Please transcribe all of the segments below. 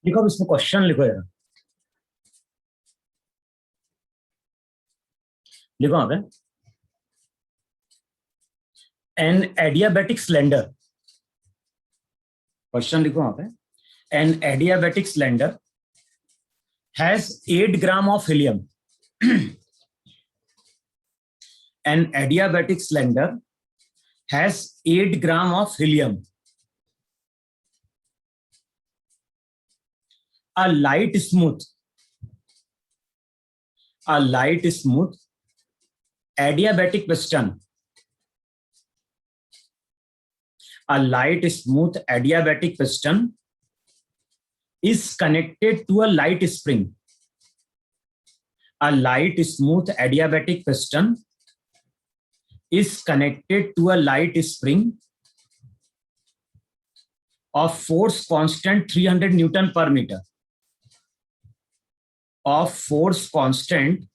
लिखो, अब इसमें क्वेश्चन लिखो यार। लिखो वहां पे, एन एडियाबेटिक सिलेंडर। क्वेश्चन लिखो वहां पे, an adiabatic cylinder has 8 gram of helium. An adiabatic cylinder has 8 gram of helium. A light smooth adiabatic piston. A light smooth adiabatic piston is connected to a light spring. A light smooth adiabatic piston is connected to a light spring of force constant 300 Newton per meter. Of force constant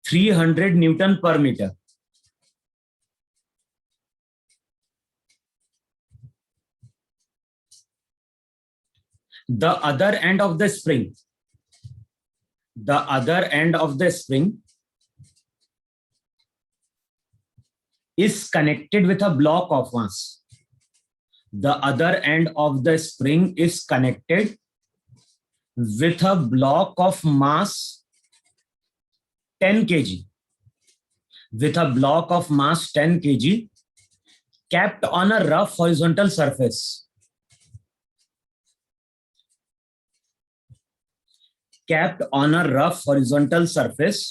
300 Newton per meter. The other end of the spring is connected with a block of mass. The other end of the spring is connected with a block of mass 10 kg. With a block of mass 10 kg kept on a rough horizontal surface. Kept on a rough horizontal surface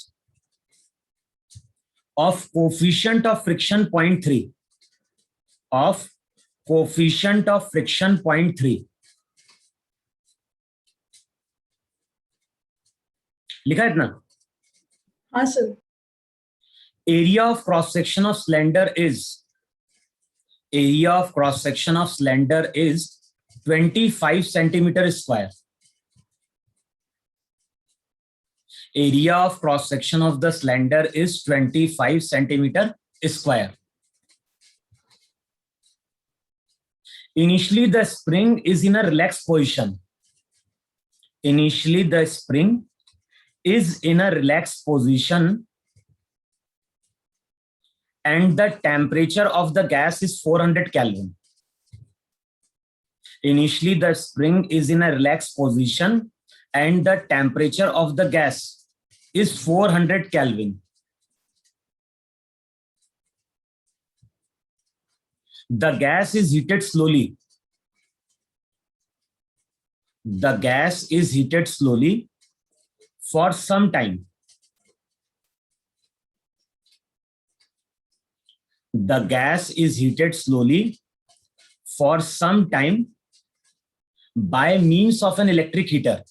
of coefficient of friction 0.3. Of coefficient of friction 0.3. लिखा है इतना? हाँ sir. Area of cross section of cylinder is 25 centimeter square. Area of cross section of the cylinder is 25 centimeter square. Initially the spring is in a relaxed position. Initially the spring is in a relaxed position and the temperature of the gas is 400 Kelvin. Initially the spring is in a relaxed position and the temperature of the gas is 400 Kelvin. The gas is heated slowly. The gas is heated slowly for some time. The gas is heated slowly for some time by means of an electric heater.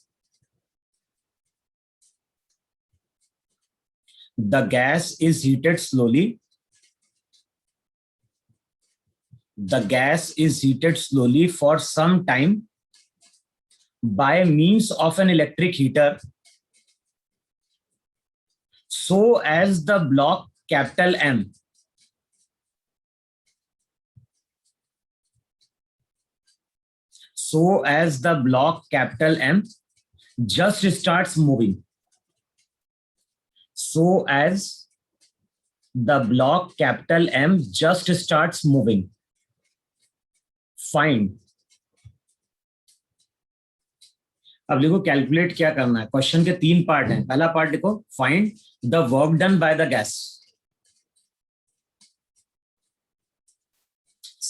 The gas is heated slowly. The gas is heated slowly for some time by means of an electric heater so as the block capital M just starts moving. So as the block capital M just starts moving. Find. अब लिखो calculate क्या करना है। Question के 3 part हैं। पहला part लिखो, find the work done by the gas.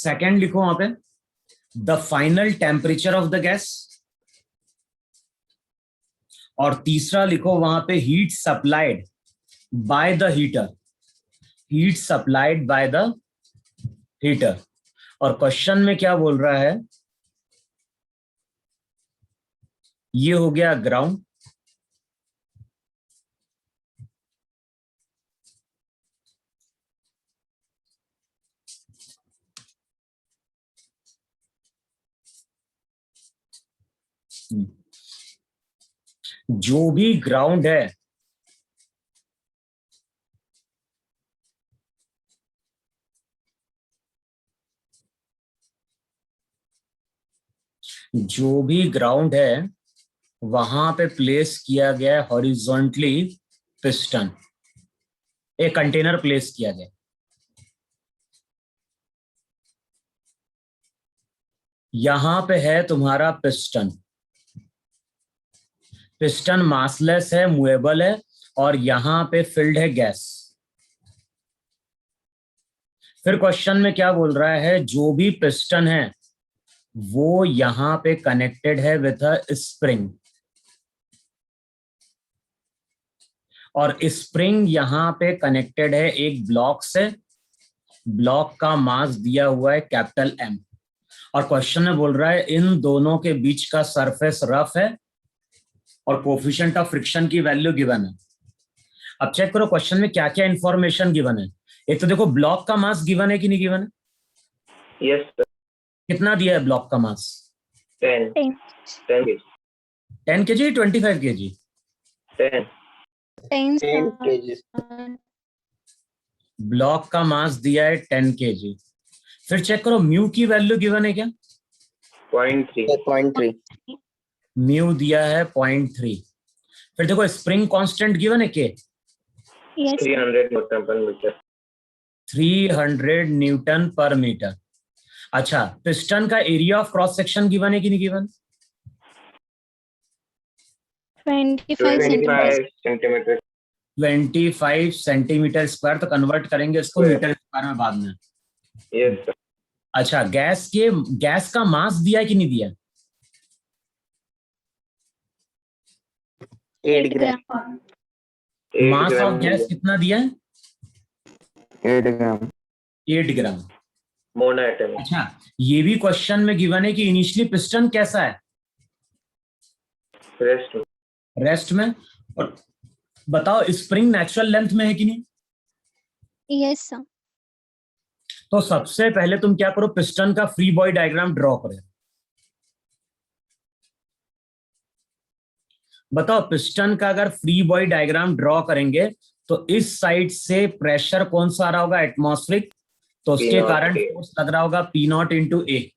Second लिखो वहां पे, the final temperature of the gas. और तीसरा लिखो वहां पे, heat supplied by the heater. Heat supplied by the heater. और क्वेश्चन में क्या बोल रहा है, ये हो गया ग्राउंड, जो भी ग्राउंड है जो भी ग्राउंड है वहां पे प्लेस किया गया हॉरिजॉन्टली पिस्टन, एक कंटेनर प्लेस किया गया। यहां पे है तुम्हारा पिस्टन, पिस्टन मासलेस है, मूवेबल है, और यहां पे फिल्ड है गैस। फिर क्वेश्चन में क्या बोल रहा है, जो भी पिस्टन है वो यहां पे कनेक्टेड है विथ अ स्प्रिंग, और स्प्रिंग यहां पे कनेक्टेड है एक ब्लॉक से। ब्लॉक का मास दिया हुआ है कैपिटल एम, और क्वेश्चन में बोल रहा है इन दोनों के बीच का सरफेस रफ है और कोफिशिएंट ऑफ फ्रिक्शन की वैल्यू गिवन है। अब चेक करो क्वेश्चन में क्या क्या इंफॉर्मेशन गिवन है। एक तो देखो ब्लॉक का मास गिवन है कि नहीं गिवन है? Yes sir. कितना दिया है ब्लॉक का मास? 10 10 kg 10 kg 25 kg? 10 10 kg block का मास दिया है 10 kg। फिर चेक करो म्यू की वैल्यू गिवन है क्या? 0.3 म्यू दिया है 0.3। फिर देखो स्प्रिंग कांस्टेंट गिवन है के? yes 300 न्यूटन पर मीटर 300 न्यूटन पर मीटर। अच्छा, पिस्टन का area of cross section given है कि नहीं given? 25 centimeters 25 centimetre 25 centimetre square. तो कन्वर्ट करेंगे इसको मीटर स्क्वायर में बाद में। Yes sir. अच्छा, गैस का मास दिया है कि नहीं दिया? 8 gram मास ऑफ गैस कितना दिया है? 8 ग्राम 8 ग्राम। मोनो एटम अच्छा, ये भी क्वेश्चन में गिवन है कि इनिशियली पिस्टन कैसा है? रेस्ट में। और बताओ स्प्रिंग नेचुरल लेंथ में है कि नहीं? yes sir तो सबसे पहले तुम क्या करो, पिस्टन का फ्री बॉडी डायग्राम ड्रॉ करो। बताओ पिस्टन का अगर फ्री बॉडी डायग्राम ड्रॉ करेंगे तो इस साइड से प्रेशर कौन सा आ रहा होगा? एटमॉस्फेरिक। तो उसके P0 कारण A। फोर्स लग रहा होगा P0 इंटू ए।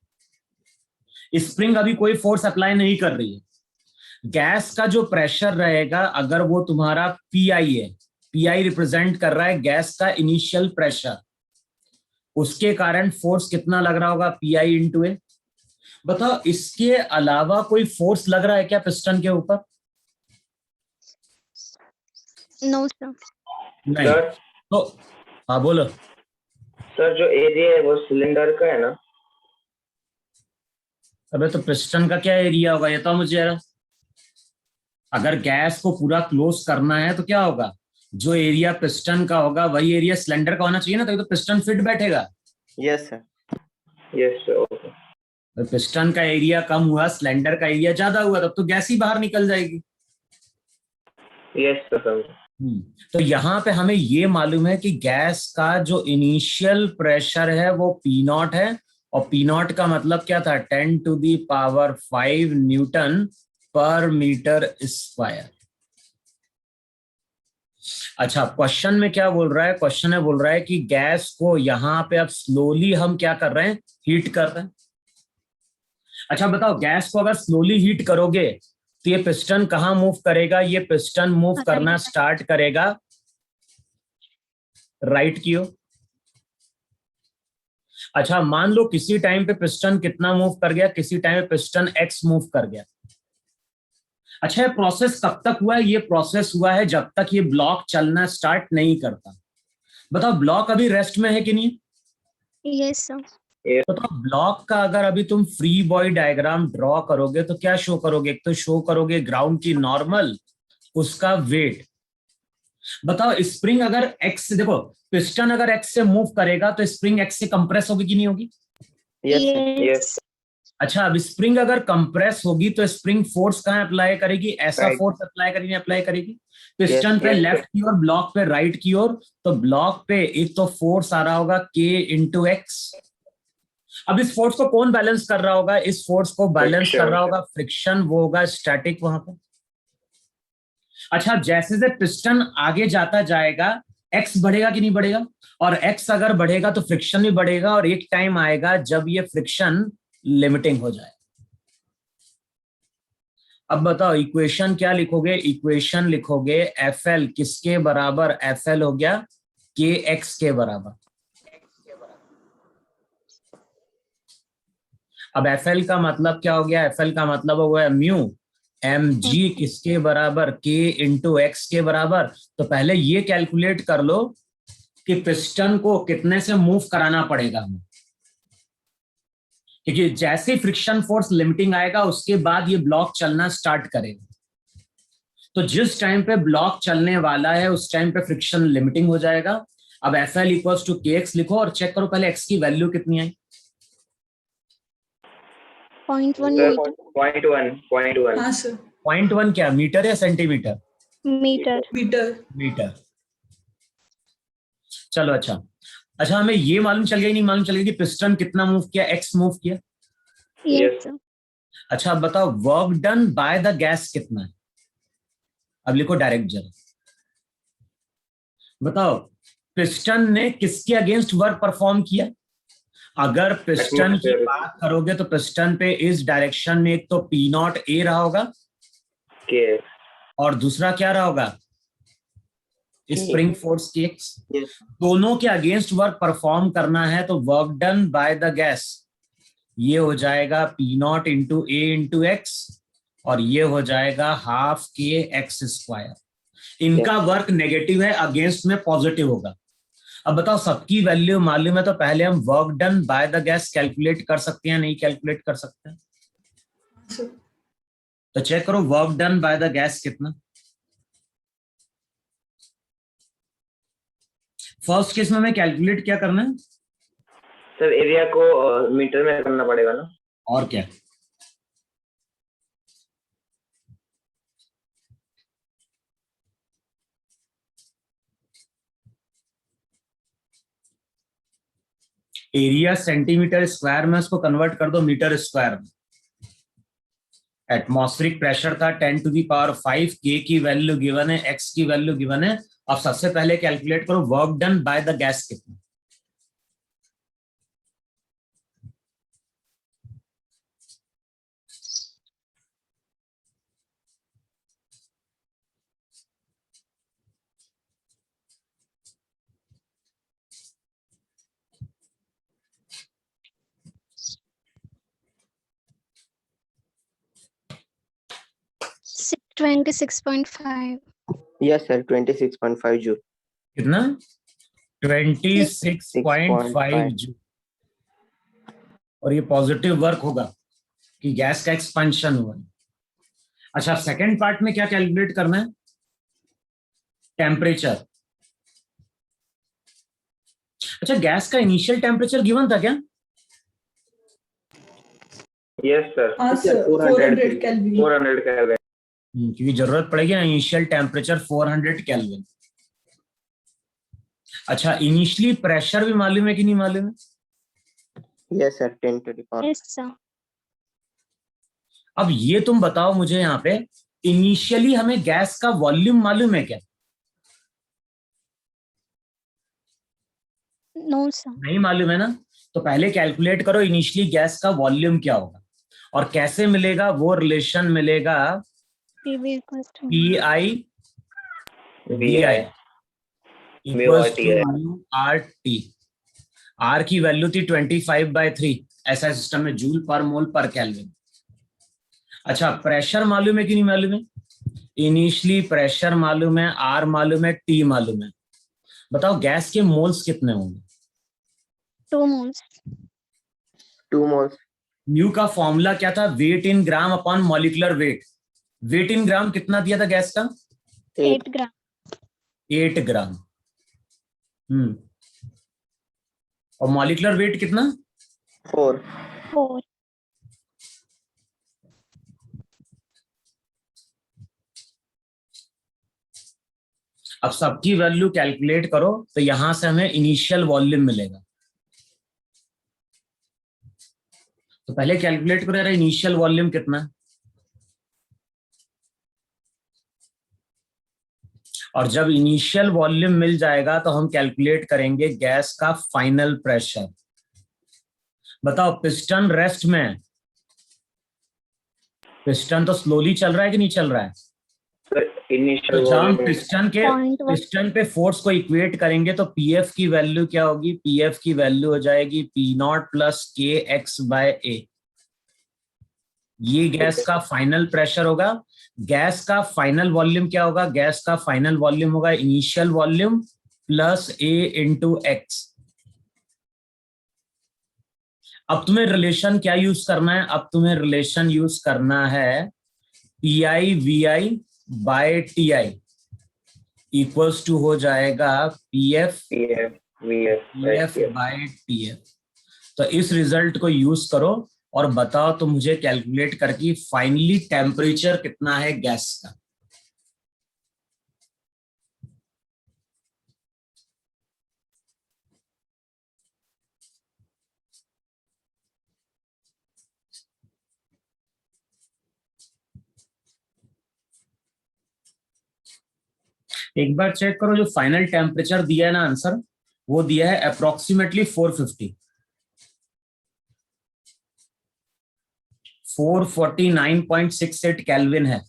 स्प्रिंग अभी कोई फोर्स अप्लाई नहीं कर रही है। गैस का जो प्रेशर रहेगा अगर वो तुम्हारा पीआई है, पीआई रिप्रेजेंट कर रहा है गैस का इनिशियल प्रेशर, उसके कारण फोर्स कितना लग रहा होगा? पीआई इंटू ए। बताओ इसके अलावा कोई फोर्स लग रहा है क्या पिस्टन के ऊपर? no sir नहीं। सर तो हाँ बोलो। सर जो एरिया है वो सिलेंडर का है ना? अबे तो पिस्टन का क्या एरिया होगा ये तो मुझे जरा। अगर गैस को पूरा क्लोज करना है तो क्या होगा? जो एरिया पिस्टन का होगा वही एरिया सिलेंडर का होना चाहिए ना, तभी तो पिस्टन फिट बैठेगा। Yes sir. Yes sir okay. तो पिस्टन का एरिया कम हुआ, सिलेंडर का एरिया ज्यादा हुआ, तब तो गैस ही बाहर निकल जाएगी। Yes sir. तो यहाँ पे हमें ये मालूम है कि गैस का जो इनिशियल प्रेशर है वो P0 है, और P0 का मतलब क्या था? 10 टू दी पावर 5 न्यूटन पर मीटर स्क्वायर। अच्छा, क्वेश्चन में क्या बोल रहा है? क्वेश्चन में बोल रहा है कि गैस को यहाँ पे अब स्लोली हम क्या कर रहे हैं? हीट कर रहे हैं। अच्छा बताओ, गैस को अगर स्लोली हीट करोगे तो ये पिस्टन कहाँ मूव करेगा? ये पिस्टन मूव करना स्टार्ट करेगा राइट की ओर। अच्छा, मान लो किसी टाइम पे पिस्टन कितना मूव कर गया? किसी टाइम पे पिस्टन एक्स मूव कर गया। अच्छा, ये प्रोसेस कब तक हुआ है? ये प्रोसेस हुआ है जब तक ये ब्लॉक चलना स्टार्ट नहीं करता। बताओ ब्लॉक अभी रेस्ट में है कि नहीं? yes sir तो ब्लॉक का अगर अभी तुम फ्री बॉडी डायग्राम ड्रॉ करोगे तो क्या शो करोगे? एक तो शो करोगे ग्राउंड की नॉर्मल, उसका वेट। बताओ स्प्रिंग अगर एक्स से, देखो पिस्टन अगर एक्स से मूव करेगा तो स्प्रिंग एक्स से कंप्रेस होगी कि नहीं होगी? yes अच्छा, अब स्प्रिंग अगर कंप्रेस होगी तो स्प्रिंग फोर्स कहाँ अप्लाई करेगी? ऐसा Right. फोर्स अप्लाई करेगी, अप्लाई करेगी पिस्टन पे yes, लेफ्ट की ओर, ब्लॉक पे राइट की ओर। तो ब्लॉक पे एक तो फोर्स आ रहा होगा K इंटू एक्स। अब इस फोर्स को कौन बैलेंस कर रहा होगा? इस फोर्स को बैलेंस कर रहा होगा फ्रिक्शन, वो होगा स्टैटिक वहां पर। अच्छा, जैसे जैसे पिस्टन आगे जाता जाएगा एक्स बढ़ेगा कि नहीं बढ़ेगा? और एक्स अगर बढ़ेगा तो फ्रिक्शन भी बढ़ेगा, और एक टाइम आएगा जब ये फ्रिक्शन लिमिटिंग हो जाए। अब बताओ इक्वेशन क्या लिखोगे, इक्वेशन लिखोगे FL किसके बराबर, FL हो गया KX के बराबर। अब FL का मतलब क्या हो गया, FL का मतलब हो गया म्यू, mg किसके बराबर, K इंटू एक्स के बराबर। तो पहले ये कैलकुलेट कर लो कि पिस्टन को कितने से मूव कराना पड़ेगा हमें, क्योंकि जैसे फ्रिक्शन फोर्स लिमिटिंग आएगा उसके बाद ये ब्लॉक चलना स्टार्ट करेगा। तो जिस टाइम पे ब्लॉक चलने वाला है उस टाइम पे फ्रिक्शन लिमिटिंग हो जाएगा। अब FL इक्वल्स टू KX लिखो और चेक करो पहले x की वैल्यू कितनी आई। 0.1 सर मीटर। 0.1 हाँ सर। 0.1 क्या, मीटर या सेंटीमीटर? मीटर। मीटर। मीटर। चलो अच्छा, अच्छा हमें ये मालूम चल गया, नहीं मालूम चल गया कि पिस्टन कितना मूव किया, x मूव किया। Yes sir. अच्छा अब बताओ work done by the gas कितना है। अब लिखो डायरेक्ट जरा, बताओ पिस्टन ने किसके अगेंस्ट वर्क परफॉर्म किया। अगर पिस्टन की Atmosphere. बात करोगे तो पिस्टन पे इस डायरेक्शन में एक तो P0 A रहा होगा के और दूसरा क्या रहा होगा, स्प्रिंग फोर्स KX। दोनों के अगेंस्ट वर्क परफॉर्म करना है तो work done by the gas ये हो जाएगा P0 into A into x और ये हो जाएगा हाफ KX²। इनका वर्क नेगेटिव है, अगेंस्ट में पॉजिटिव होगा। अब बताओ सबकी वैल्यू मालूम है तो पहले हम work done by the gas calculate कर सकते हैं, नहीं कैलकुलेट कर सकते हैं? सर। तो चेक करो work done by the gas कितना। फर्स्ट केस में हमें कैलकुलेट क्या करना है, सर एरिया को मीटर में करना पड़ेगा ना। और क्या, एरिया सेंटीमीटर स्क्वायर में उसको कन्वर्ट कर दो मीटर स्क्वायर में। एटमॉस्फेरिक प्रेशर था 10⁵ K की वैल्यू गिवन है, x की वैल्यू गिवन है। अब सबसे पहले कैलकुलेट करो work done by the gas कितना। Six 26.5। Yes, sir. 26.5 joule. कितना, 26.5 जूल। और ये पॉजिटिव वर्क होगा कि गैस का एक्सपेंशन हुआ है। अच्छा सेकंड पार्ट में क्या कैलकुलेट करना है, टेम्परेचर। अच्छा गैस का इनिशियल टेम्परेचर गिवन था क्या? Yes sir. हाँ सर, 400 केल्विन। 400 केल्विन। क्योंकि जरूरत पड़ेगी ना, इनिशियल टेम्परेचर 400 केल्विन। अच्छा इनिशियली प्रेशर भी मालूम है कि नहीं मालूम है? Yes, sir. 10 to the power. Yes sir. अब ये तुम बताओ मुझे यहाँ पे, इनिशियली हमें गैस का वॉल्यूम मालूम है क्या? No sir. नहीं मालूम है ना, तो पहले कैलकुलेट करो इनिशियली गैस का वॉल्यूम क्या होगा और कैसे मिलेगा, वो रिलेशन मिलेगा PV equals to PI VI equals to mu RT। R की वैल्यू थी 25/3 ऐसा सिस्टम में जूल पर मोल पर केल्विन। अच्छा प्रेशर मालूम है कि नहीं मालूम है? इनिशियली प्रेशर मालूम है, R मालूम है, T मालूम है। बताओ गैस के मोल्स कितने होंगे? 2 moles। 2 moles. म्यू का फॉर्मूला क्या था, weight in gram upon molecular weight. Weight in gram कितना दिया था गैस का? 8 ग्राम। 8 ग्राम। और मॉलिक्यूलर वेट कितना? 4. 4। अब सबकी वैल्यू कैलकुलेट करो तो यहां से हमें इनिशियल वॉल्यूम मिलेगा। तो पहले कैलकुलेट करो यार इनिशियल वॉल्यूम कितना है, और जब इनिशियल वॉल्यूम मिल जाएगा तो हम कैलकुलेट करेंगे गैस का फाइनल प्रेशर। बताओ पिस्टन रेस्ट में, पिस्टन तो स्लोली चल रहा है कि नहीं चल रहा है? सर तो इनिशियल जब हम वॉल्यूम पिस्टन पे फोर्स को इक्वेट करेंगे तो पीएफ की वैल्यू क्या होगी? पीएफ की वैल्यू हो जाएगी पी नॉट प्लस के एक्स बाय ए। ये गैस का फाइनल प्रेशर होगा। गैस का फाइनल वॉल्यूम क्या होगा? गैस का फाइनल वॉल्यूम होगा इनिशियल वॉल्यूम प्लस ए इंटू एक्स। अब तुम्हें रिलेशन क्या यूज करना है? अब तुम्हें रिलेशन यूज करना है P I V I by T I equals to हो जाएगा P F by T F. तो इस रिजल्ट को यूज करो और बताओ तो मुझे कैलकुलेट करके फाइनली टेम्परेचर कितना है गैस का। एक बार चेक करो, जो फाइनल टेम्परेचर दिया है ना आंसर, वो दिया है अप्रोक्सीमेटली 450, 449.68 केल्विन है।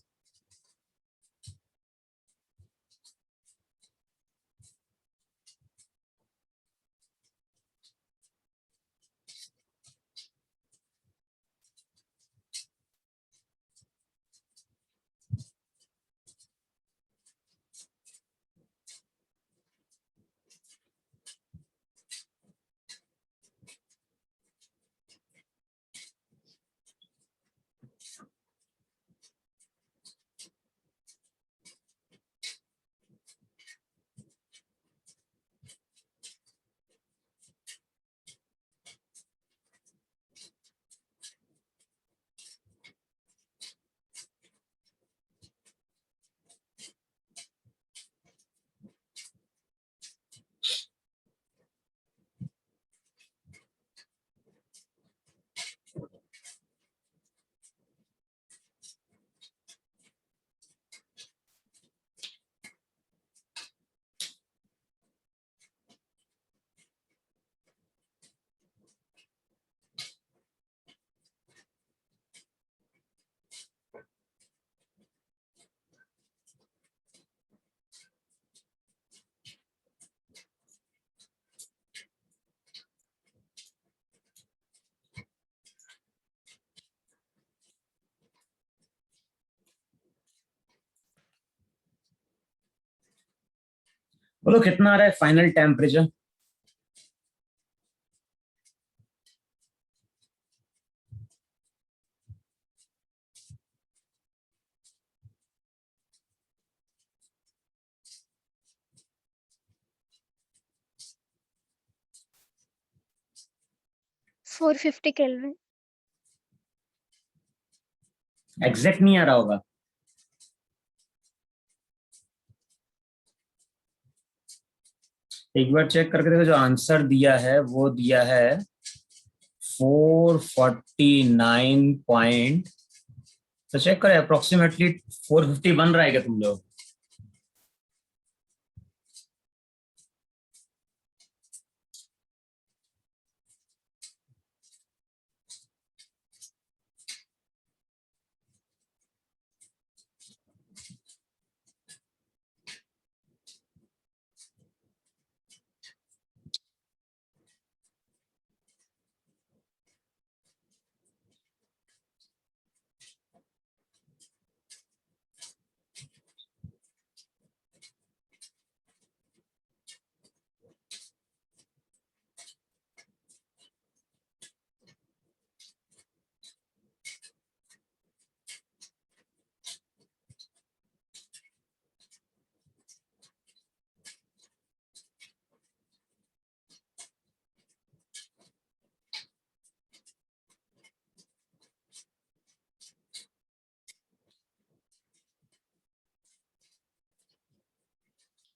बोलो कितना आ रहा है final temperature? Four 450 kelvin. Exact नहीं आ रहा होगा। एक बार चेक करके देखो, जो आंसर दिया है वो दिया है 449 पॉइंट, तो चेक करें अप्रोक्सीमेटली 450 बन रहा है क्या तुम लोग?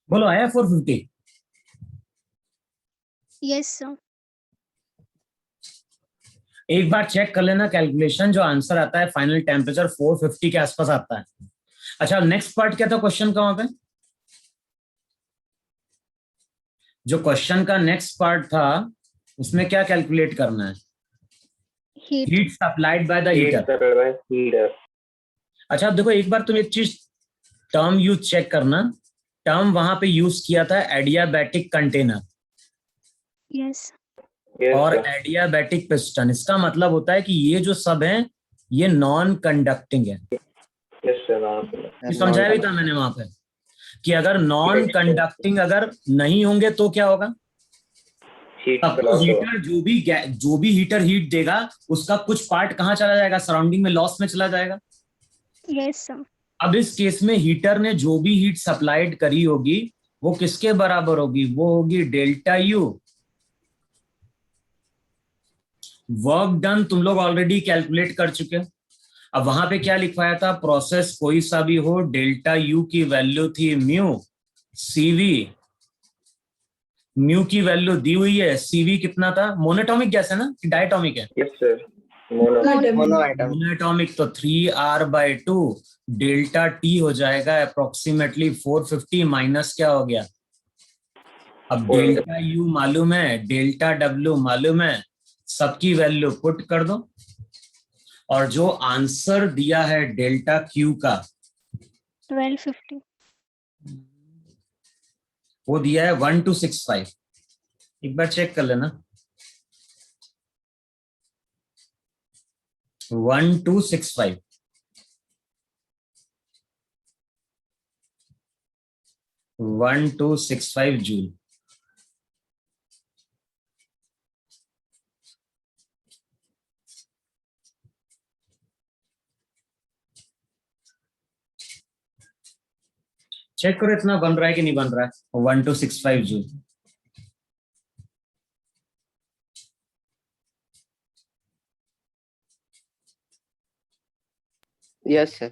बोलो आया 450? Yes sir. एक बार चेक कर लेना कैलकुलेशन, जो आंसर आता है फाइनल टेम्परेचर 450 के आसपास आता है। अच्छा, नेक्स्ट पार्ट क्या था क्वेश्चन का? वहां पे जो क्वेश्चन का नेक्स्ट पार्ट था उसमें क्या कैलकुलेट करना है? Heat. Heat supplied by the heater. Heater अच्छा अब देखो एक बार तुम एक चीज टर्म यूज चेक करना, टर्म वहां पे यूज किया था एडियाबैटिक कंटेनर Yes. Yes, और sir. Adiabatic piston. इसका मतलब होता है कि ये जो सब हैं ये नॉन कंडक्टिंग है। Yes, sir. ये समझाया भी था मैंने वहां पे कि अगर नॉन कंडक्टिंग अगर नहीं होंगे तो क्या होगा, Heat तब तो loss होगा. हीटर जो भी हीटर हीट देगा उसका कुछ पार्ट कहाँ चला जाएगा, सराउंडिंग में लॉस में चला जाएगा। Yes, sir. अब इस केस में हीटर ने जो भी हीट सप्लाइड करी होगी वो किसके बराबर होगी, वो होगी डेल्टा यू। वर्क डन तुम लोग ऑलरेडी कैलकुलेट कर चुके हो। अब वहां पे क्या लिखवाया था, प्रोसेस कोई सा भी हो, डेल्टा यू की वैल्यू थी म्यू, सीवी म्यू की वैल्यू दी हुई है, सीवी कितना था, मोनोटॉमिक गैस है ना कि डायटोमिक है, Yes, sir. Mono. Monoatom. Monoatomic तो 3R/2 डेल्टा टी हो जाएगा अप्रोक्सीमेटली 450 माइनस क्या हो गया, अब 400. डेल्टा यू मालूम है, डेल्टा डब्ल्यू मालूम है, सबकी वैल्यू पुट कर दो और जो आंसर दिया है डेल्टा क्यू का 1250. वो दिया है 1265। एक बार चेक कर लेना, 1265। One two six five joule. Check करो इतना बन रहा है कि नहीं बन रहा है, 1265 जूल। Yes, sir.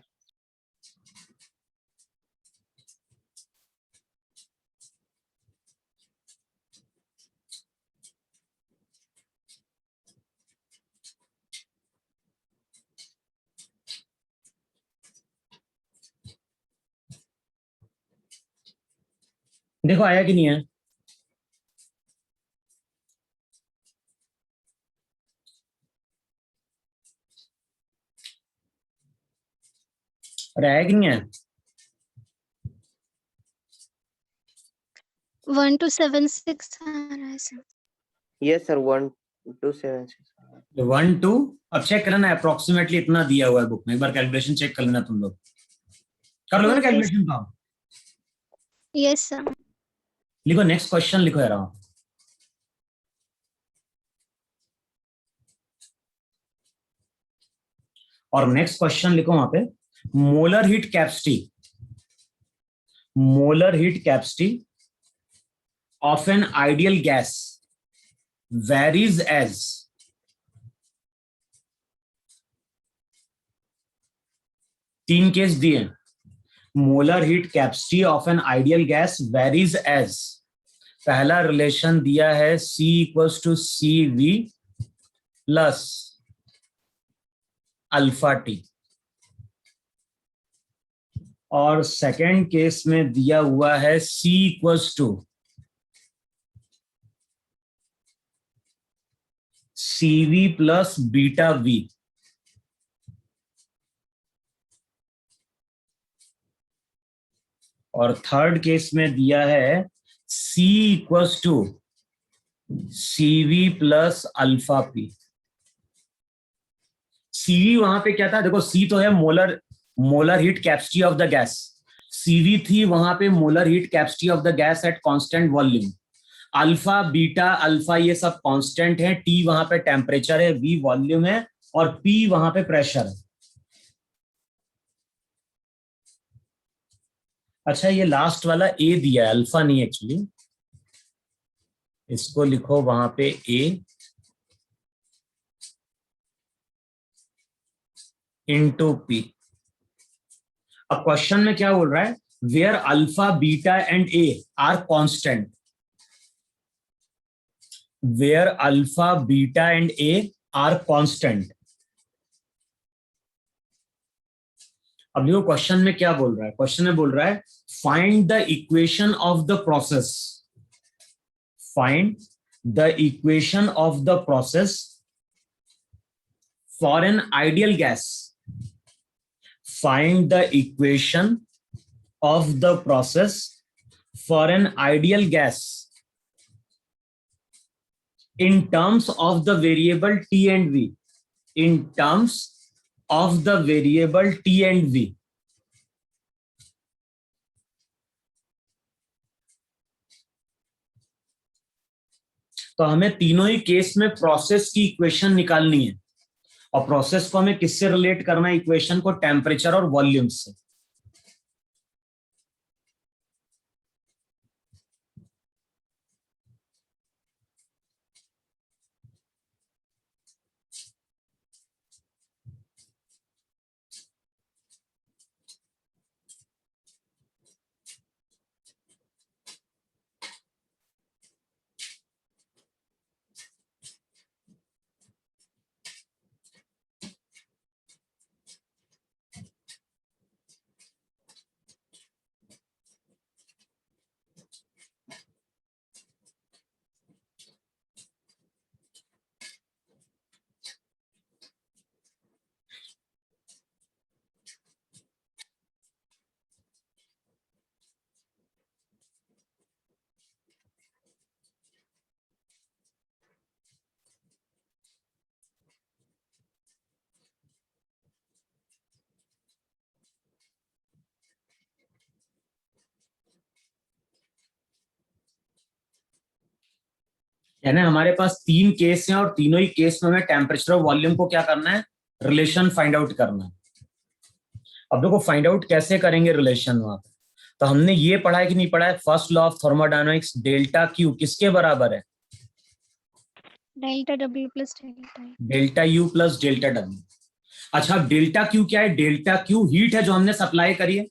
देखो आया कि नहीं है, अरे आया कि नहीं है, 1276 आ रहा है सर. Yes, sir. 1276. 12। अब चेक करना अप्रोक्सीमेटली इतना दिया हुआ है बुक में, एक बार कैलकुलेशन चेक कर लेना तुम लोग, कर लोगे ना Okay. कैलकुलेशन का। Yes, sir. लिखो नेक्स्ट क्वेश्चन लिखो यार, और नेक्स्ट क्वेश्चन लिखो वहां पे, molar heat capacity, molar heat capacity of an ideal gas varies as, तीन केस दिए, molar heat capacity of an ideal gas varies as, पहला रिलेशन दिया है C equals to CV plus alpha T, और सेकेंड केस में दिया हुआ है C equals to CV plus beta V, और थर्ड केस में दिया है C equals to CV plus alpha P. CV वहां पे क्या था, देखो C तो है molar heat capacity of the gas, CV थी वहां पे molar heat capacity of the gas at constant volume, alpha beta alpha ये सब कांस्टेंट है, T वहां पे टेम्परेचर है, V वॉल्यूम है, और P वहां पे प्रेशर है। अच्छा ये लास्ट वाला A दिया है, अल्फा नहीं एक्चुअली, इसको लिखो वहां पे A इंटू P। अब क्वेश्चन में क्या बोल रहा है, where alpha beta and A are constant, where alpha beta and A are constant. अब देखो क्वेश्चन में क्या बोल रहा है, क्वेश्चन में बोल रहा है find the equation of the process, find the equation of the process for an ideal gas, find the equation of the process for an ideal gas in terms of the variable T and V. In terms of the variable T and V. तो हमें तीनों ही case में process की equation निकालनी है, और process को हमें किससे रिलेट करना है? इक्वेशन को टेम्परेचर और वॉल्यूम से। यानी हमारे पास तीन केस हैं और तीनों ही केस में हमें टेम्परेचर और वॉल्यूम को क्या करना है? रिलेशन फाइंड आउट करना है। अब देखो फाइंड आउट कैसे करेंगे रिलेशन वहां पे? तो हमने ये पढ़ा है कि नहीं पढ़ा है? First law of thermodynamics, delta Q किसके बराबर है? Delta W plus delta delta U plus delta W. अच्छा, डेल्टा क्यू क्या है? डेल्टा क्यू हीट है जो हमने सप्लाई करी है,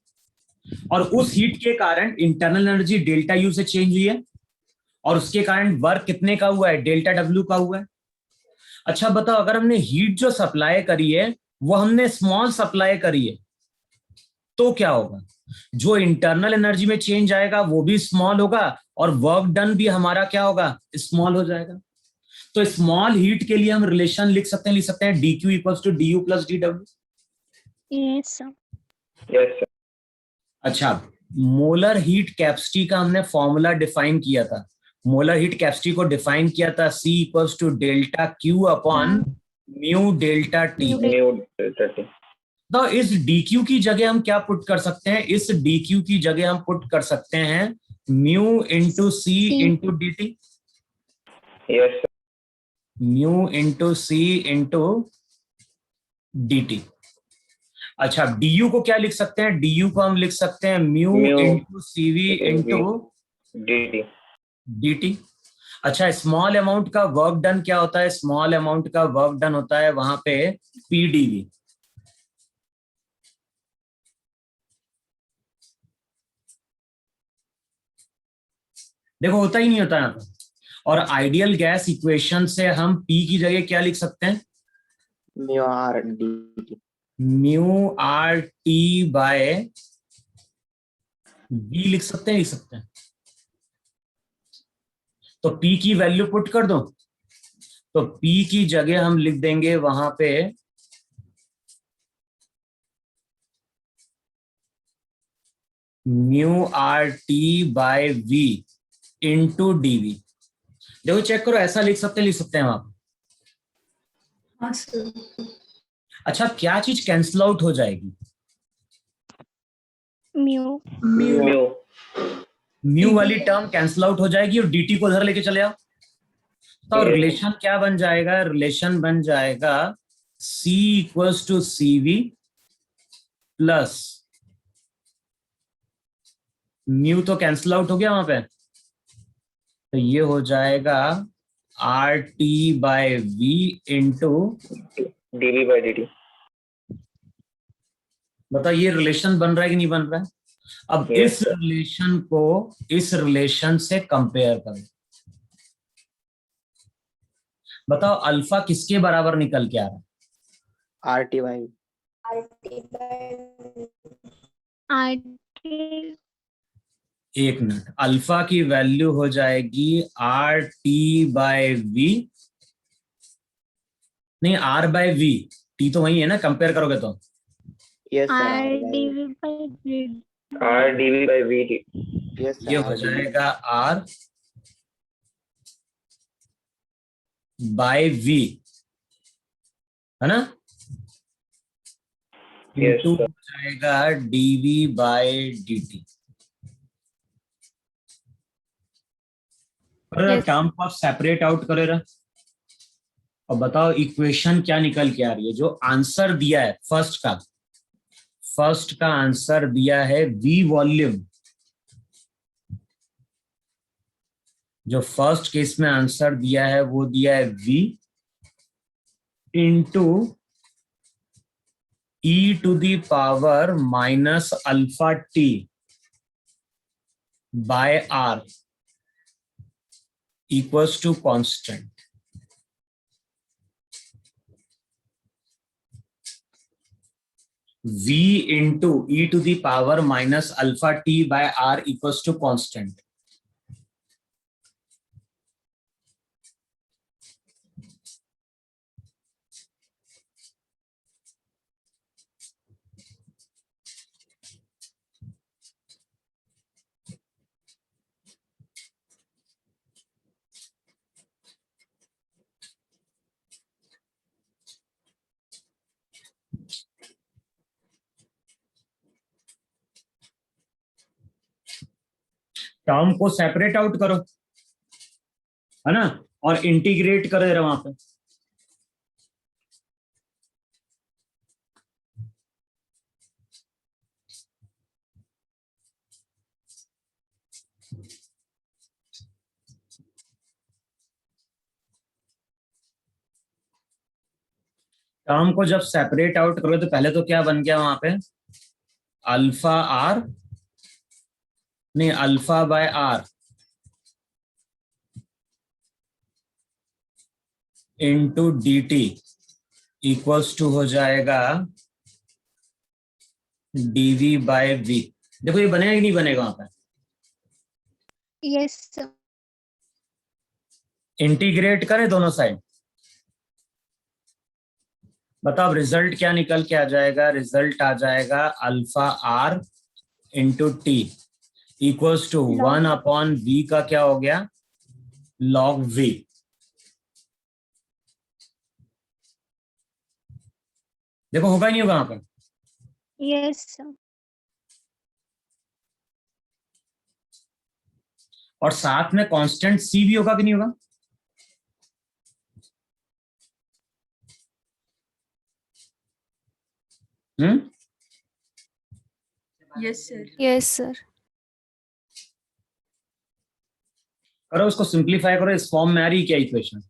और उस हीट के कारण इंटरनल एनर्जी डेल्टा यू से चेंज हुई है, और उसके कारण वर्क कितने का हुआ है? डेल्टा डब्ल्यू का हुआ है। अच्छा बताओ, अगर हमने हीट जो सप्लाई करी है वो हमने स्मॉल सप्लाई करी है, तो क्या होगा? जो इंटरनल एनर्जी में चेंज आएगा वो भी स्मॉल होगा, और वर्क डन भी हमारा क्या होगा? स्मॉल हो जाएगा। तो स्मॉल हीट के लिए हम रिलेशन लिख सकते हैं D Q equals to D U plus D W. Yes sir. Yes sir. अच्छा, मोलर हीट कैपेसिटी का हमने फॉर्मूला डिफाइन किया था। मोलर हीट कैपेसिटी को डिफाइन किया था C equals to delta Q upon mu delta T. Mu delta T. तो इस dq की जगह हम क्या पुट कर सकते हैं? इस dq की जगह हम पुट कर सकते हैं mu into C into D T. Yes sir. Mu into C into D T. अच्छा, du को क्या लिख सकते हैं? du को हम लिख सकते हैं mu into CV into D T. dt। अच्छा, स्मॉल अमाउंट का वर्क डन क्या होता है? स्मॉल अमाउंट का वर्क डन होता है वहां पे pdv। देखो होता ही नहीं होता यहाँ पे। और आइडियल गैस इक्वेशन से हम p की जगह क्या लिख सकते हैं? Mu R D. Mu R T by v लिख सकते हैं, तो p की वैल्यू पुट कर दो, तो p की जगह हम लिख देंगे वहां पे mu R T by v into DV. देखो चेक करो, ऐसा लिख सकते हैं वहां पे। हाँ सर। अच्छा, क्या चीज कैंसिल आउट हो जाएगी? म्यू। म्यू। म्यू वाली टर्म कैंसिल आउट हो जाएगी और dt को उधर लेके चले आओ, तो रिलेशन क्या बन जाएगा? रिलेशन बन जाएगा C equals to CV plus mu तो कैंसिल आउट हो गया वहां पे, तो ये हो जाएगा RT by V into dv by dt। बताओ ये रिलेशन बन रहा है कि नहीं बन रहा है? अब Yes, इस रिलेशन को इस रिलेशन से कंपेयर करो। बताओ अल्फा किसके बराबर निकल के आ रहा है? R T Y. एक मिनट, अल्फा की वैल्यू हो जाएगी RT बाय V, नहीं R बाय V, T तो वही है ना, कंपेयर करोगे तो Yes, sir. R RY. dv by v. R dv by v. Yes, sir. ये हो RDV. जाएगा R बाय V, है ना, Yes, इंटू sir. हो जाएगा dV by dt। Yes. Term को आप सेपरेट आउट करे रहा, और बताओ इक्वेशन क्या निकल के आ रही है। जो आंसर दिया है फर्स्ट का आंसर दिया है V वॉल्यूम। जो फर्स्ट केस में आंसर दिया है वो दिया है V into e⁻ alpha t by r equals to constant. V into e⁻ alpha t by r equals to constant. Term को सेपरेट आउट करो, है ना, और इंटीग्रेट कर दे रहे वहां पे। टर्म को जब सेपरेट आउट करो तो पहले तो क्या बन गया वहां पे, अल्फा आर, नहीं alpha by R into D T equals to हो जाएगा डीवी बाय वी। देखो ये बनेगा कि नहीं बनेगा वहां पे। Yes, sir. इंटीग्रेट करें दोनों साइड, बताओ रिजल्ट क्या निकल के आ जाएगा। रिजल्ट आ जाएगा alpha R into T equals to Log. 1/v का क्या हो गया, लॉग वी। देखो होगा नहीं होगा वहां पर। Yes, sir. और साथ में कांस्टेंट सी भी होगा कि नहीं होगा। Yes, sir. Yes, sir. करो उसको सिंप्लीफाई करो, इस फॉर्म में आ रही क्या इक्वेशन।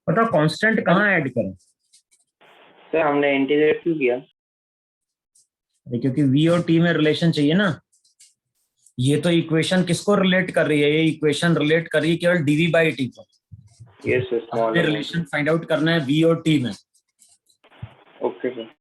बताओ कांस्टेंट कहाँ ऐड करें। सर हमने इंटीग्रेट क्यों किया? क्योंकि वी और टी में रिलेशन चाहिए ना। ये तो इक्वेशन किसको रिलेट कर रही है, ये इक्वेशन रिलेट कर रही है केवल डीवी बाई टी को। यस सर, स्मॉल हमें रिलेशन फाइंड आउट करना है वी और टी में। Okay sir.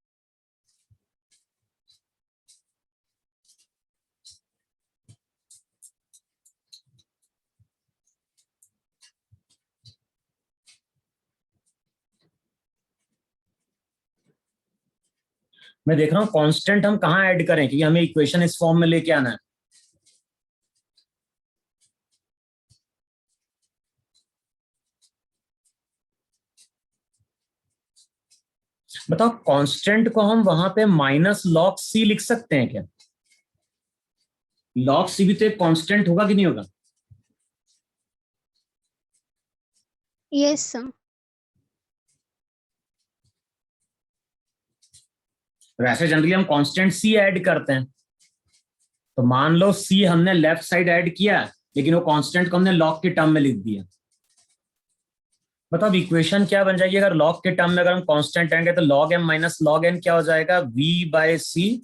मैं देख रहा हूँ कांस्टेंट हम कहाँ ऐड करें, क्योंकि हमें इक्वेशन इस फॉर्म में लेके आना है। बताओ कांस्टेंट को हम वहां पे माइनस लॉग सी लिख सकते हैं क्या। लॉग सी भी तो एक कांस्टेंट होगा कि नहीं होगा। Yes, sir. वैसे जनरली हम कांस्टेंट सी ऐड करते हैं, तो मान लो सी हमने लेफ्ट साइड ऐड किया, लेकिन वो कांस्टेंट को हमने लॉग के टर्म में लिख दिया। मतलब इक्वेशन क्या बन जाएगी अगर लॉग के टर्म में अगर हम कांस्टेंट आएंगे, तो log M minus log N क्या हो जाएगा, v बाय सी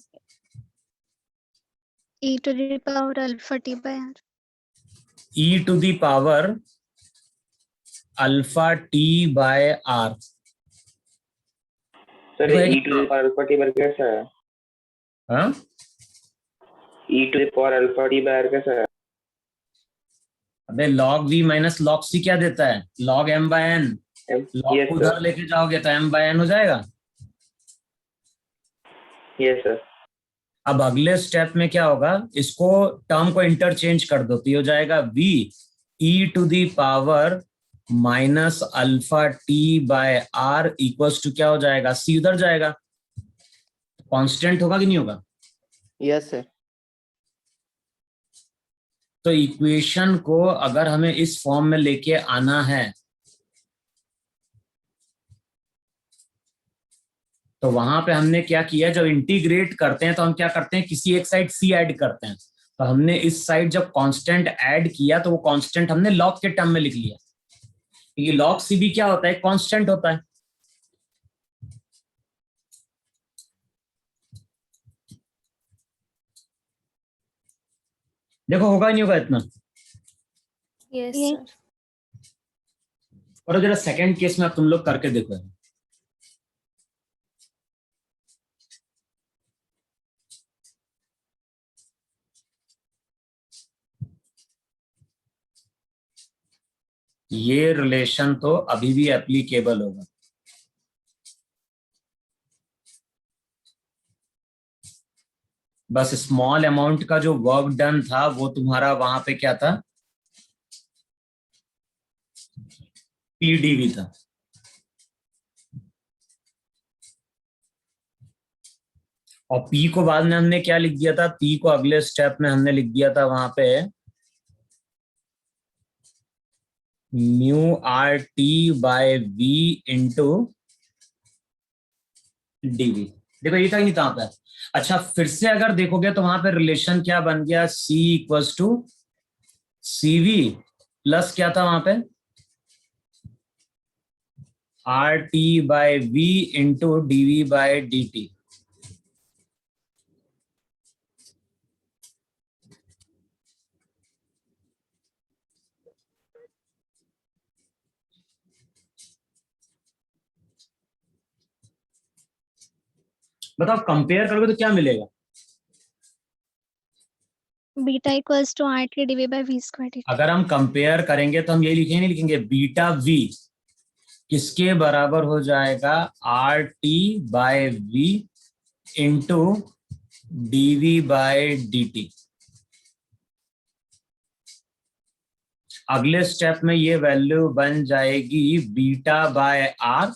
e to the power alpha t by r. e to the power alpha T by R. Sir तो E to the power alpha T bar कैसा है? हाँ, E to the power alpha T bar कैसा है? अबे log v minus log C क्या देता है, log m by N. Log yes को उधर सर, लेके जाओगे तो m बाय एन हो जाएगा। Yes sir. अब अगले स्टेप में क्या होगा, इसको टर्म को इंटरचेंज कर दो, तो ये हो जाएगा v e to the power minus alpha T by R equals to क्या हो जाएगा, c उधर जाएगा, कांस्टेंट होगा कि नहीं होगा। Yes sir. तो इक्वेशन को अगर हमें इस फॉर्म में लेके आना है, तो वहां पे हमने क्या किया, जब इंटीग्रेट करते हैं तो हम क्या करते हैं, किसी एक साइड सी ऐड करते हैं। तो हमने इस साइड जब कांस्टेंट ऐड किया, तो वो कांस्टेंट हमने लॉग के टर्म में लिख लिया, क्योंकि लॉग सी भी क्या होता है, कांस्टेंट होता है। देखो होगा ही नहीं होगा इतना। Yes, Yes. sir. और जरा सेकंड केस में अब तुम लोग करके देखो। ये रिलेशन तो अभी भी एप्लीकेबल होगा। बस स्मॉल अमाउंट का जो वर्क डन था वो तुम्हारा वहां पे क्या था, पीडीवी था। और पी को बाद में हमने क्या लिख दिया था, पी को अगले स्टेप में हमने लिख दिया था वहां पे mu R T by V into DV. देखो ये था कि नहीं था पे। अच्छा फिर से अगर देखोगे तो वहां पे रिलेशन क्या बन गया, C equals to CV plus क्या था वहां पे, R T by V into DV by D T. बताओ कंपेयर करोगे तो क्या मिलेगा, Beta equals to RT divided by V square dt. अगर हम कंपेयर करेंगे तो हम ये लिखेंगे, नहीं लिखेंगे, बीटा वी किसके बराबर हो जाएगा, R T by V into DV by D. अगले स्टेप में ये वैल्यू बन जाएगी beta by R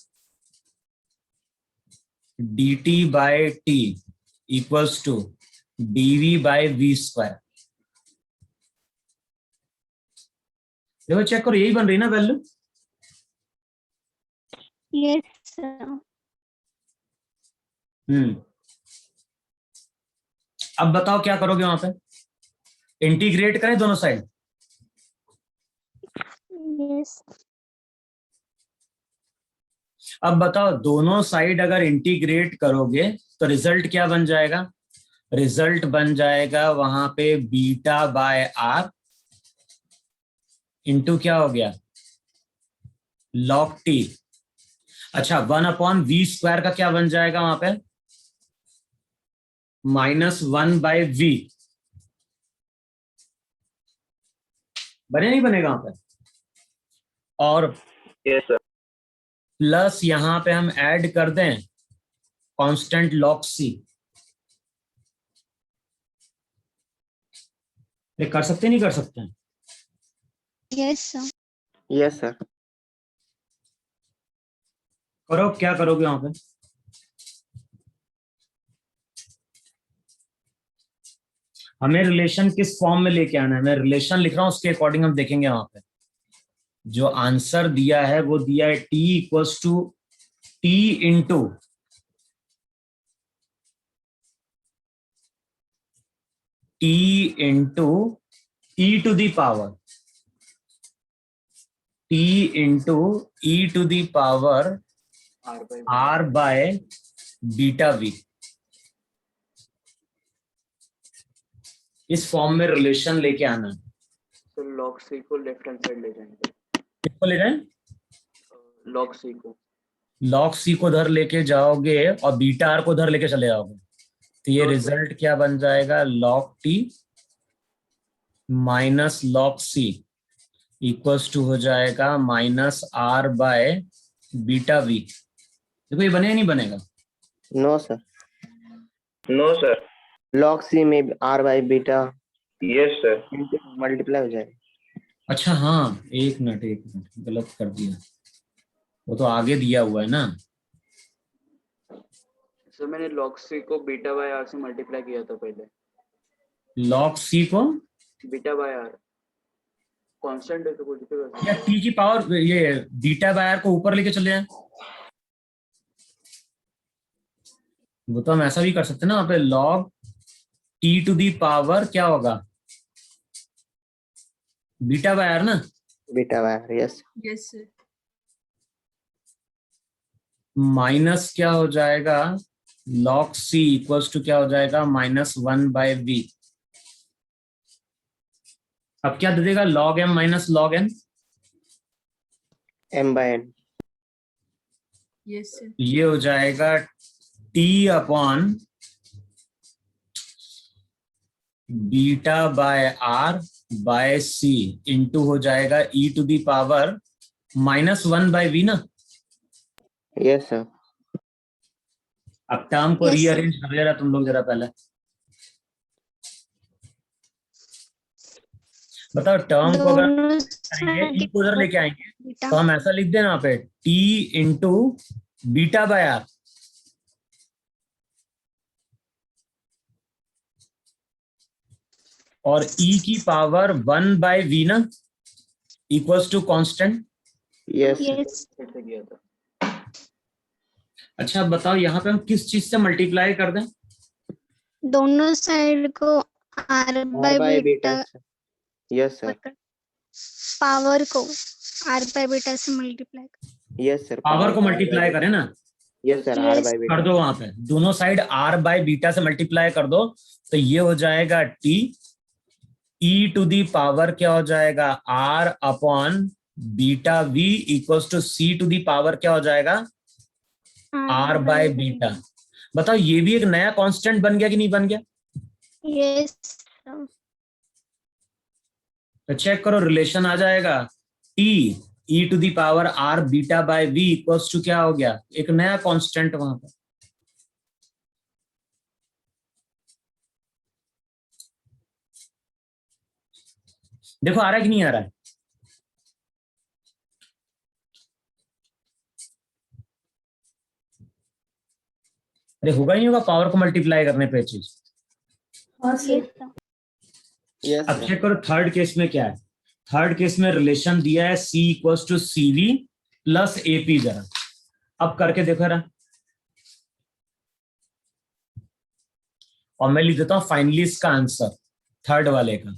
dt by T equals to DV by V square. देखो चेक करो, यही बन रही ना वैल्यू। Yes, sir. अब बताओ क्या करोगे वहां पे, इंटीग्रेट करें दोनों साइड। Yes. अब बताओ दोनों साइड अगर इंटीग्रेट करोगे तो रिजल्ट क्या बन जाएगा, रिजल्ट बन जाएगा वहां पे बीटा बाय आर इंटू क्या हो गया, लॉग टी। अच्छा 1/v स्क्वायर का क्या बन जाएगा वहां पे, -1/v। बने नहीं बनेगा वहां पे। और यस सर। प्लस यहां पे हम ऐड कर दें कांस्टेंट लॉग सी। ये कर सकते नहीं कर सकते हैं, Yes, sir. Yes sir. करो क्या करोगे वहां पे, हमें रिलेशन किस फॉर्म में लेके आना है, मैं रिलेशन लिख रहा हूं उसके अकॉर्डिंग हम देखेंगे। वहां पे जो आंसर दिया है वो दिया है t equals to T into T into e to the power T into e to the power r by beta v। इस फॉर्म में रिलेशन लेके आना। तो log c को लेफ्ट हैंड साइड ले जाएंगे, किसको ले जाएं? log c को। log c को उधर लेके जाओगे और बीटा r को उधर लेके चले जाओगे, तो ये रिजल्ट क्या बन जाएगा? log t minus log c equals to हो जाएगा minus r by beta v। देखो ये बनेगा नहीं बनेगा? No sir, no sir. log c में r by beta yes sir. Multiply हो जाएगा। अच्छा हाँ, एक मिनट गलत कर दिया, वो तो आगे दिया हुआ है ना। सर मैंने log c को बीटा बाय r से मल्टीप्लाई किया था पहले। log c को बीटा बाय r कांस्टेंट है तो कुछ भी कर सकते या हैं। t की पावर ये बीटा बाय r को ऊपर लेके चले जाए, वो तो हम ऐसा भी कर सकते हैं ना। वहां पे log t to the power क्या होगा? बीटा बाय r ना। Beta by r, yes yes sir. Minus क्या हो जाएगा? log c इक्वल्स टू क्या हो जाएगा? Minus 1 bye v। अब क्या दे देगा? log m minus log n। m by n। Yes sir. ये हो जाएगा t upon beta by r by c into हो जाएगा e to the power minus 1 bye v ना। Yes sir. अब टर्म को Yes, sir. रीअरेंज कर जरा तुम लोग जरा पहले बताओ। टर्म को अगर दोनों करेंगे side e को उधर लेके आएंगे बीटा तो हम ऐसा लिख देना यहाँ पे t into beta by r। और e की पावर 1 बाय v ना, equals to constant. Yes yes फिर से किया था। अच्छा बताओ यहाँ पे हम किस चीज से मल्टीप्लाई कर दें? दोनों साइड को r r by by beta beta. Yes sir, power को r by बीटा से मल्टीप्लाई। Yes sir. पावर को मल्टीप्लाई करें ना, yes sir, r Yes. by कर बीटा। दो वहां पे दोनों साइड r बाय बीटा से मल्टीप्लाई कर दो, तो ये हो जाएगा t e to the power क्या हो जाएगा? r upon beta v equals to c to the power क्या हो जाएगा? r by beta. बताओ ये भी एक नया कांस्टेंट बन गया कि नहीं बन गया? यस तो चेक करो, रिलेशन आ जाएगा t e to the power r beta by v equals to क्या हो गया? एक नया कांस्टेंट वहां पर। देखो आ रहा है कि नहीं आ रहा है? अरे होगा ही नहीं होगा पावर को मल्टीप्लाई करने पे चीज। यस अब चेक करो थर्ड केस में क्या है। थर्ड केस में रिलेशन दिया है c equals to cv plus ap। जरा अब करके देखो जरा, और मैं लिख देता हूं फाइनली इसका आंसर थर्ड वाले का।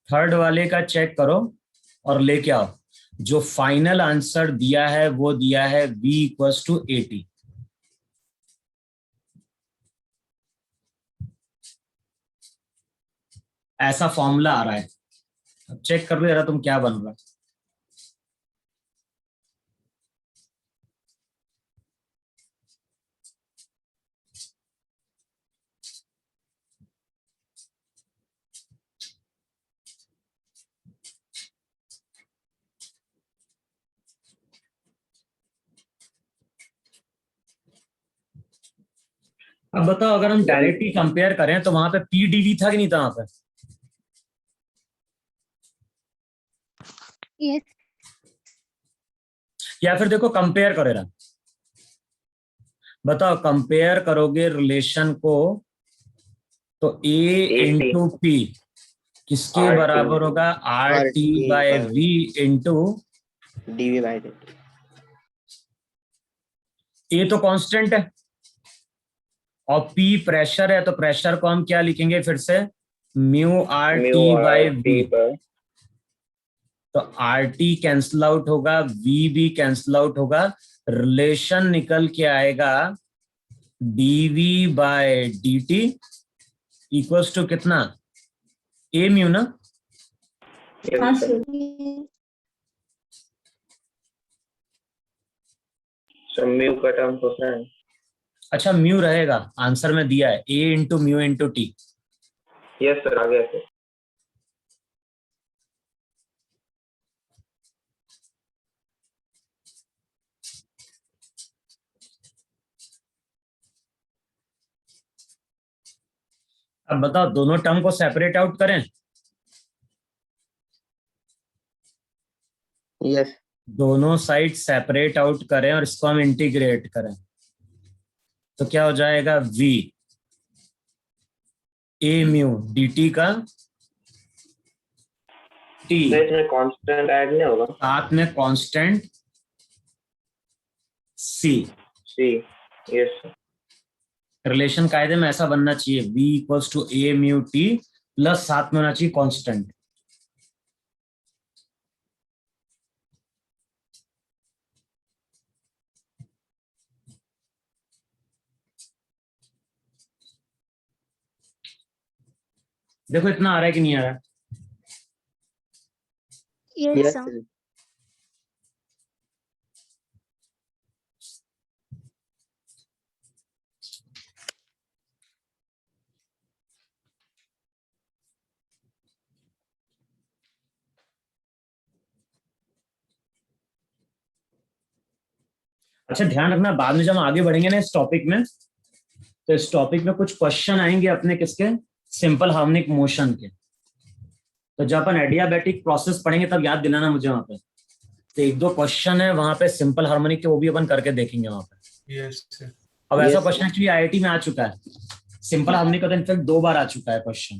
थर्ड वाले का चेक करो और लेके आओ। जो फाइनल आंसर दिया है वो दिया है v इक्वल्स टू 80। ऐसा फॉर्मूला आ रहा है। अब चेक कर लो जरा तुम क्या बन रहा है। अब बताओ अगर हम डायरेक्टली कंपेयर करें तो वहां पे पीडीवी था कि नहीं था वहां पे? यस या फिर देखो कंपेयर करो जरा, बताओ कंपेयर करोगे रिलेशन को तो a इंटू पी किसके RT बराबर होगा? R T RT by by V into dv by dt। A तो कांस्टेंट है और P प्रेशर है, तो प्रेशर को हम क्या लिखेंगे फिर से? Mu R mu T by R V, T by, तो आर टी कैंसल आउट होगा, वी भी कैंसल आउट होगा, रिलेशन निकल के आएगा DV by D T equals to कितना, ए म्यू ना। Yes sir. सर म्यू का टर्म होता है। अच्छा म्यू रहेगा, आंसर में दिया है A into mu into T. Yes sir, आ गया सर। अब बताओ दोनों टर्म को सेपरेट आउट करें, यस दोनों साइड सेपरेट आउट करें और इसको हम इंटीग्रेट करें, तो क्या हो जाएगा v ए म्यू डी टी का t, तो इसमें कांस्टेंट ऐड नहीं होगा? साथ में constant c। C. Yes sir. Relation कायदे में ऐसा बनना चाहिए v equals to A mu T plus साथ में होना चाहिए कांस्टेंट। देखो इतना आ रहा है कि नहीं आ रहा है? Yes, yes sir. अच्छा ध्यान रखना, बाद में जब हम आगे बढ़ेंगे ना इस टॉपिक में, तो इस टॉपिक में कुछ क्वेश्चन आएंगे अपने किसके, सिंपल हार्मोनिक मोशन के। तो जब अपन एडियाबैटिक प्रोसेस पढ़ेंगे तब याद दिलाना मुझे वहां पे, तो एक दो क्वेश्चन है वहां पे सिंपल हार्मोनिक के, वो भी अपन करके देखेंगे वहां पे। Yes sir. अब ऐसा Yes, क्वेश्चन एक्चुअली आईआईटी में आ चुका है, सिंपल हार्मोनिक का तो इनफैक्ट 2 बार आ चुका है क्वेश्चन।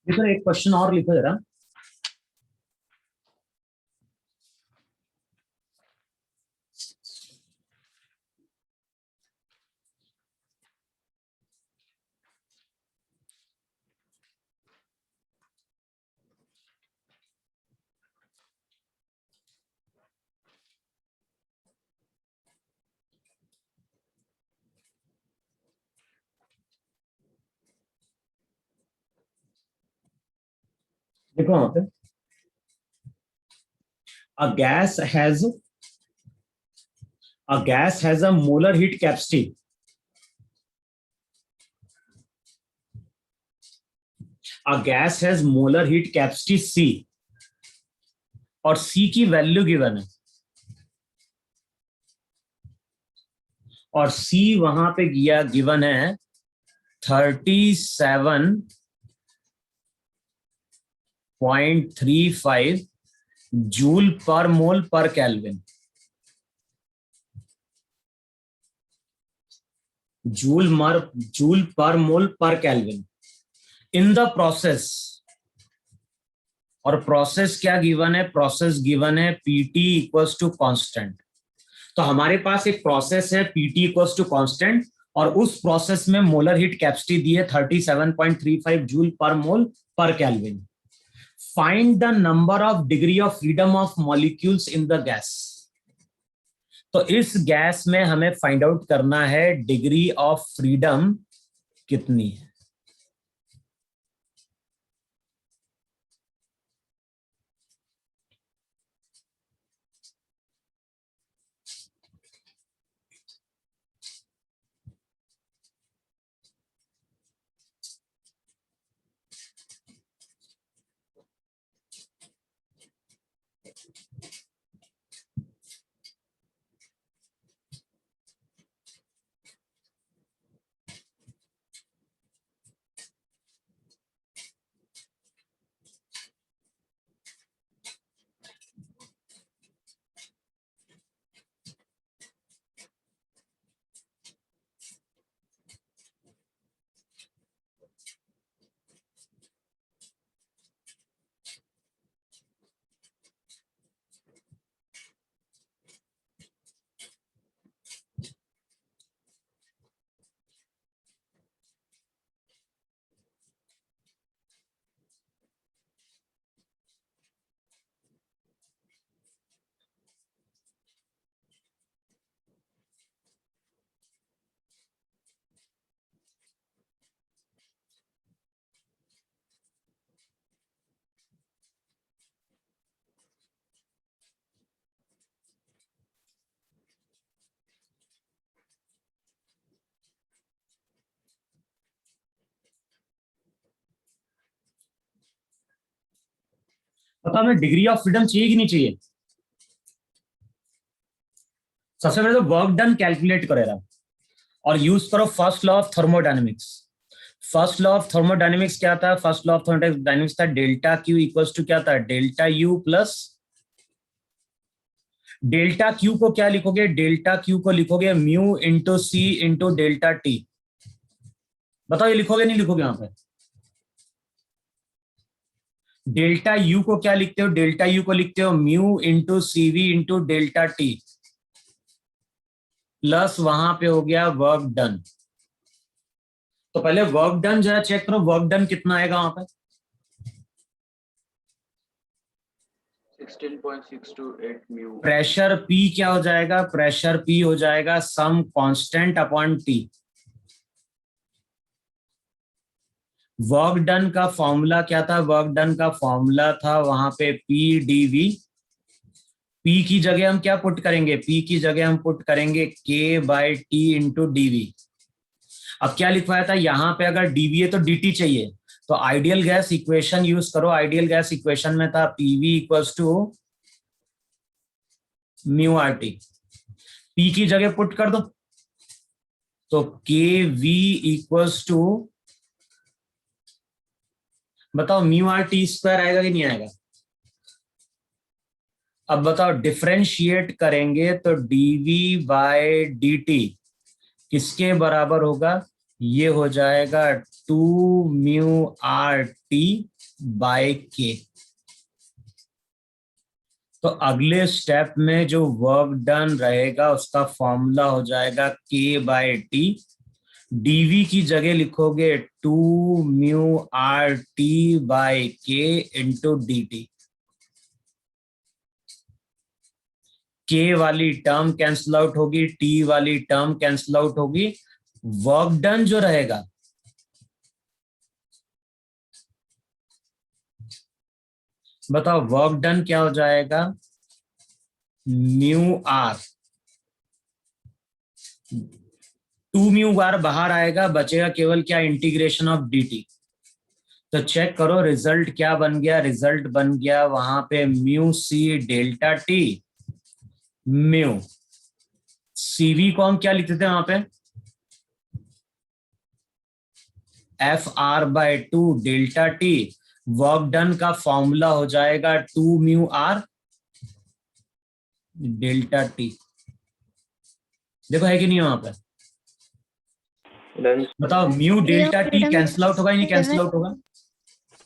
लिखो एक क्वेश्चन और लिखो जरा। देखो वहां पे, a gas has a molar heat capacity, a gas has molar heat capacity C और C की वैल्यू गिवन है, और C वहां पे गिवन है 37.35 जूल पर मोल पर केल्विन। जूल पर मोल पर केल्विन इन द प्रोसेस। और प्रोसेस क्या गिवन है, प्रोसेस गिवन है पीटी इक्वल्स टू कांस्टेंट। तो हमारे पास एक प्रोसेस है पीटी इक्वल्स टू कांस्टेंट, और उस प्रोसेस में मोलर हीट कैपेसिटी दी है 37.35 जूल पर मोल पर kelvin. Find the number of degree of freedom of molecules in the gas. तो इस गैस में हमें फाइंड आउट करना है डिग्री ऑफ फ्रीडम कितनी है। पता हमें डिग्री ऑफ फ्रीडम चाहिए कि नहीं चाहिए? सबसे पहले तो वर्क डन कैलकुलेट करेगा और यूज करो first law of thermodynamics. First law of thermodynamics क्या था? फर्स्ट लॉ ऑफ थर्मोडायनेमिक्स था डेल्टा क्यू इक्वल्स टू क्या था? Delta U plus delta Q को क्या लिखोगे? डेल्टा क्यू को लिखोगे mu into C into delta T. बताओ ये लिखोगे नहीं लिखोगे? यहां पे डेल्टा यू को क्या लिखते हो? डेल्टा यू को लिखते हो mu into CV into delta T plus वहां पे हो गया वर्क डन। तो पहले वर्क डन जरा चेक करो, वर्क डन कितना आएगा वहां पे? 16.628 म्यू। प्रेशर पी क्या हो जाएगा? प्रेशर पी हो जाएगा some constant upon T. Work done का फॉर्मूला क्या था? वर्क डन का फॉर्मूला था वहां पे पी डीवी। पी की जगह हम क्या पुट करेंगे? पी की जगह हम पुट करेंगे के बाय टी इंटू डीवी। अब क्या लिखवाया था यहां पे? अगर डीवी है तो डीटी चाहिए, तो आइडियल गैस इक्वेशन यूज करो। आइडियल गैस इक्वेशन में था PV equals to mu R T. P की जगह पुट कर दो तो के वी इक्वल्स टू, बताओ म्यू आर टी स्क्वायर आएगा कि नहीं आएगा? अब बताओ डिफरेंशिएट करेंगे तो डीवी बाय डी किसके बराबर होगा? ये हो जाएगा 2 म्यू आर टी बाय के। तो अगले स्टेप में जो वर्क डन रहेगा उसका फॉर्मूला हो जाएगा के बाय टी। डीवी की जगह लिखोगे 2 म्यू आर टी बाय के इंटू डी टी। के वाली टर्म कैंसल आउट होगी, टी वाली टर्म कैंसल आउट होगी। वर्क डन जो रहेगा बताओ वर्क डन क्या हो जाएगा? म्यू आर, 2 म्यू आर बाहर आएगा, बचेगा केवल क्या? Integration of D. तो चेक करो रिजल्ट क्या बन गया? रिजल्ट बन गया वहां पे mu C delta T mu. CV को हम क्या लिखते थे वहां पे? F R by 2 delta T. Work done का फॉर्मूला हो जाएगा 2 म्यू आर डेल्टा टी। देखो है कि नहीं वहां पे? डन। बताओ mu Degree of delta T freedom cancel out होगा या नहीं कैंसिल 7. आउट होगा?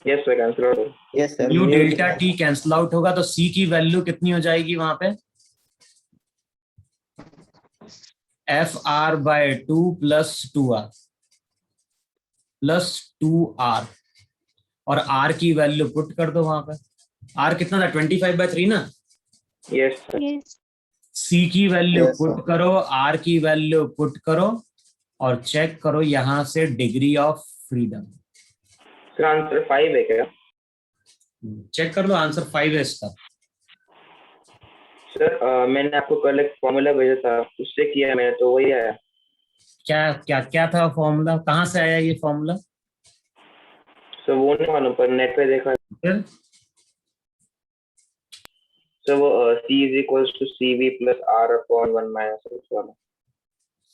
यस सर, कैंसिल आउट हो। Yes, sir. Mu delta T cancel out होगा तो सी की वैल्यू कितनी हो जाएगी वहां पे? F R by 2 plus 2 R और आर की वैल्यू पुट कर दो वहां पे। आर कितना था? 25/3 ना। Yes sir. Yes. सी की वैल्यू Yes, पुट sir. करो, आर की वैल्यू पुट करो और चेक करो यहां से degree of freedom. Sir answer 5 है क्या? चेक कर लो, आंसर 5 है इसका। सर मैंने आपको कल एक फॉर्मूला भेजा था, उससे किया मैंने तो वही आया। क्या क्या क्या था फॉर्मूला? कहाँ से आया ये फॉर्मूला? सर वो नहीं मालूम, पर नेट पे देखा। फिर सर वो C is equals to CV plus R upon 1 minus X वाला।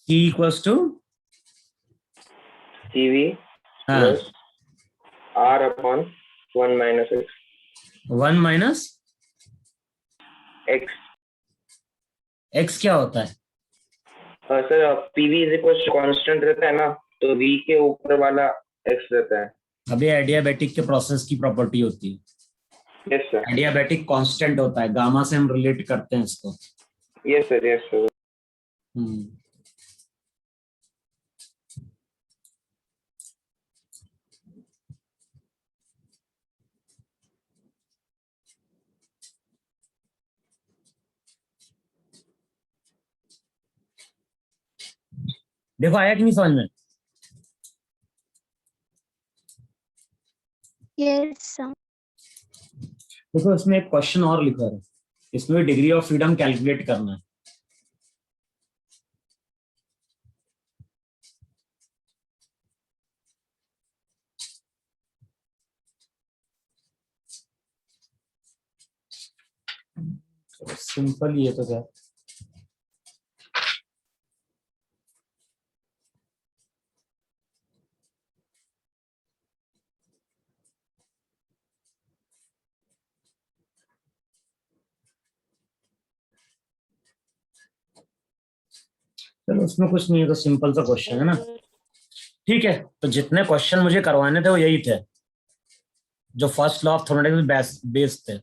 C इक्वल्स टू CV हाँ plus R upon 1 minus X। 1 minus X। X क्या होता है? Sir PV is equals to constant रहता है ना, तो V के ऊपर वाला X रहता है। अभी एडियाबैटिक के प्रोसेस की प्रॉपर्टी होती है। Yes sir. एडियाबैटिक कांस्टेंट होता है, गामा से हम रिलेट करते हैं इसको। Yes sir, yes sir. हम्म। देखो आया कि नहीं समझ में? Yes, sir. देखो इसमें एक क्वेश्चन और लिखा है, इसमें डिग्री ऑफ फ्रीडम कैलकुलेट करना है। सिंपल ही है तो क्या। चलो उसमें कुछ नहीं है, तो सिंपल सा क्वेश्चन है ना। ठीक है, तो जितने क्वेश्चन मुझे करवाने थे वो यही थे जो first law of thermodynamics base थे।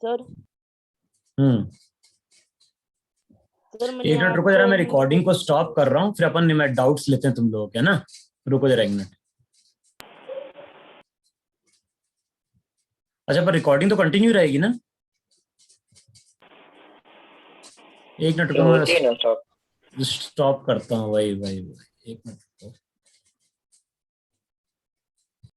सर सर मैंने एक मिनट रुको जरा, मैं रिकॉर्डिंग को स्टॉप कर रहा हूँ, फिर अपन डाउट्स लेते हैं तुम लोगों के, ना। रुको जरा एक मिनट। अच्छा, पर रिकॉर्डिंग तो कंटिन्यू रहेगी ना? एक मिनट रुको, मैं होती है ना stop? स्टॉप करता हूँ। वही एक मिनट।